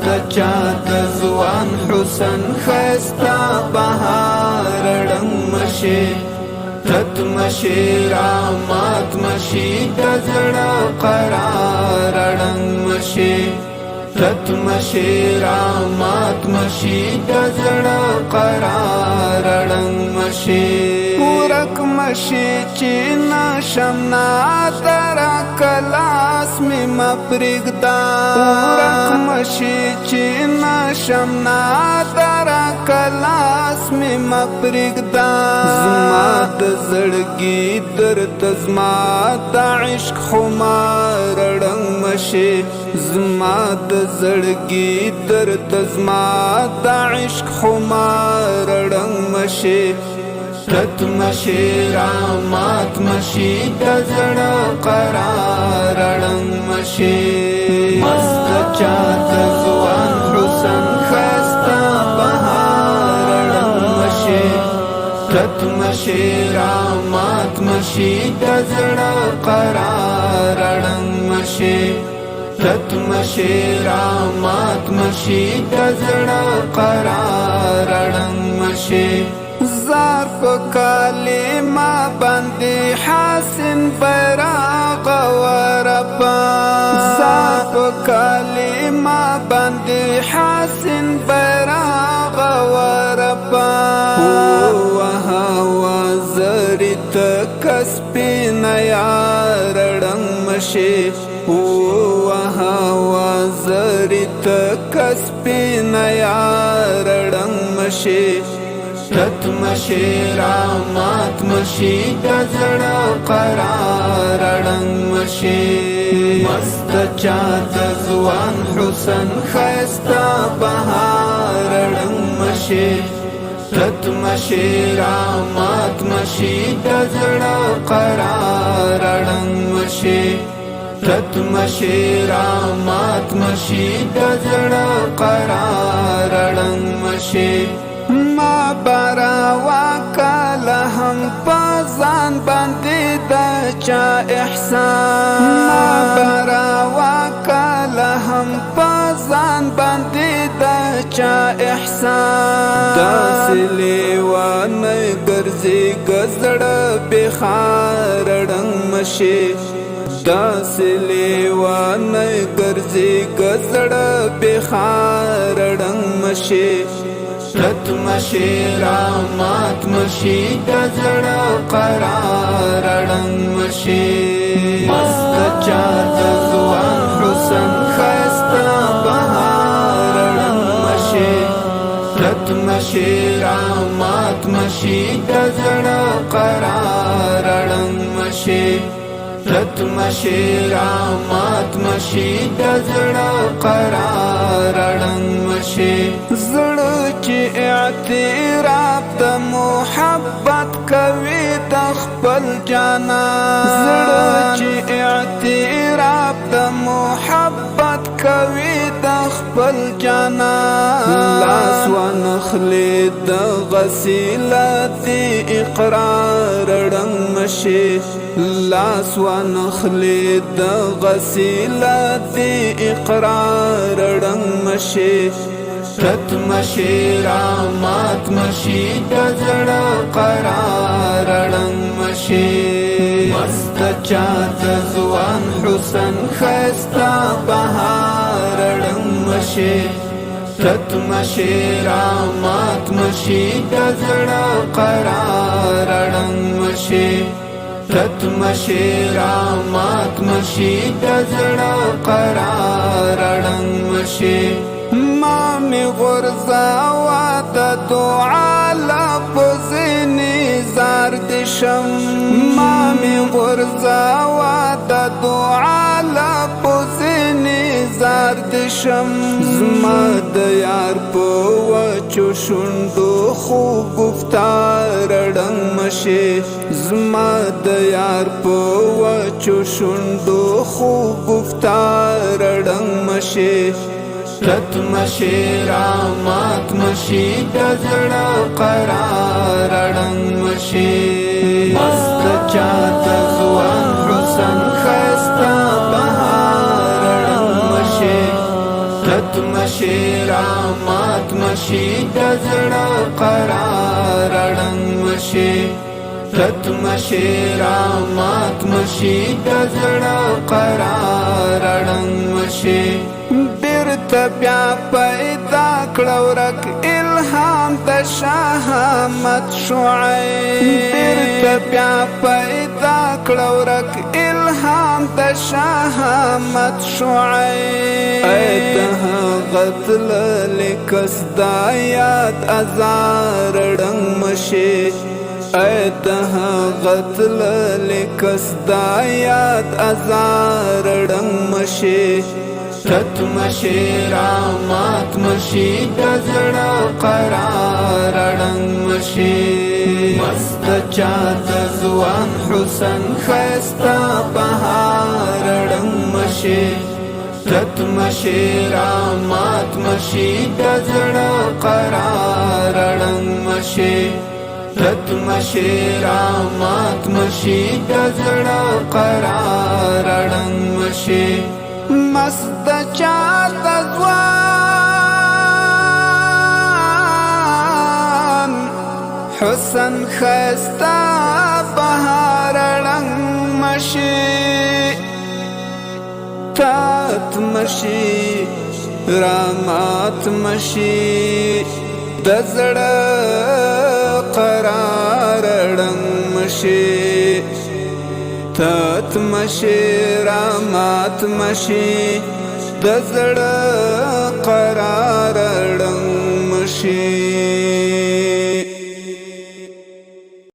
مست چاہت زوان حسن خیستا بہار رنگ مشی تت مشی رامات مشی تزڑا قرار رنگ مشی تت مشی رامات مشی تزڑا قرار رنگ مشی پورک مشی چینا شمنا ترا کلاس می مپرگدا پورک مشی چینا شمنا ترا کلاس می مپرگدا زما د زړګي درد زما د عشق خمار رنگ مشی زما د زړګي درد زما د عشق خمار رنگ مشی تت مشی رامات مشی تزڑا قرار رنگ مشی مست چاہت زوان حسن خیستا بہار رنگ مشی تت مشی رامات مشی تزڑا قرار رنگ مشی تت مشی رامات مشی تزڑا قرار رنگ مشی زار په کلمه باندې حسن بیرغ ورپا زار په کلمه باندې حسن بیرغ ورپا هوا زریت کسبین یار رنگ مشی هوا زریت کسبین یار رنگ مشی تت مشی رامات مشی تزڑا قرار رنگ مشی مست چاہت زوان حسن خیستا بہار رنگ مشی تت مشی رامات مشی تزڑا قرار رنگ مشی تت مشی رامات مشی تزڑا قرار رنگ مشی ما برا وکل هم پزان باندې د چا احسان ما برا وکل هم پزان باندې د چا احسان داسلی ون ګرځي گزړ بخار رنگ مشی داسلی ون ګرځي گزړ بخار رنگ مشی تت مشی رامات مشی تزڑا قرار رنگ مشی مست چاہت زوان حسن خیستا بہار رنگ مشی تت مشی رامات مشی تزڑا قرار رنگ مشی تت مشی رامات مشی تزڑا قرار رنگ مشی زړه چې اعتراف د محبت کوي د خپل جانا زړه چې اعتراف د محبت کوي د خپل جانا لاس ونخلي د غسیلت اقرار رنگ مشی لاس ونخلي د غسیلت اقرار رنگ مشی تت مشی رامات مشی تزڑا قرار رنگ مشی مست چاہت زوان حسن خیستا بہار رنگ مشی تت مشی رامات مشی تزڑا قرار رنگ مشی تت مشی رامات مشی تزڑا قرار رنگ مشی ما می غرزا و د دعا لپزینی زار دشم ما می غرزا و د دعا لپزینی زار دشم زما د یار په وچو شوندو خو گفتار رنگ مشی زما د یار په وچو شوندو خو گفتار رنگ مشی تت مشی رامات مشی تزڑا قرار رنگ مشی مست چاہت زوان حسن خیستا بہار رنگ مشی ختمشي رامات مشي دزړه قرار ړنګ مشي ختمشي رامات مشي دزړه قرار ړنګ مشي بیرته بیا پیدا کړه ورک الهام د شهامت شعیب بیرته بیا پیدا کړه ورک الهام د شهامت شعیب ایت غتل لکس دایات ازار ړنګ مشي ایت غتل لکس دایات ازار ړنګ مشي ختمشي رامات مشي دزړه قرار ړنګ مشي مست چات ځوان حسن خستا بهار ړنګ مشي ختمشي رامات مشي دزړه قرار ړنګ مشي ختمشي رامات مشي دزړه قرار ړنګ مشي مست چات ځوان حسن خستا بهار ړنګ مشي تات مشي رامات مشي دزړه قرار ړنګ مشي تات مشي رامات مشي دزړه قرار ړنګ مشي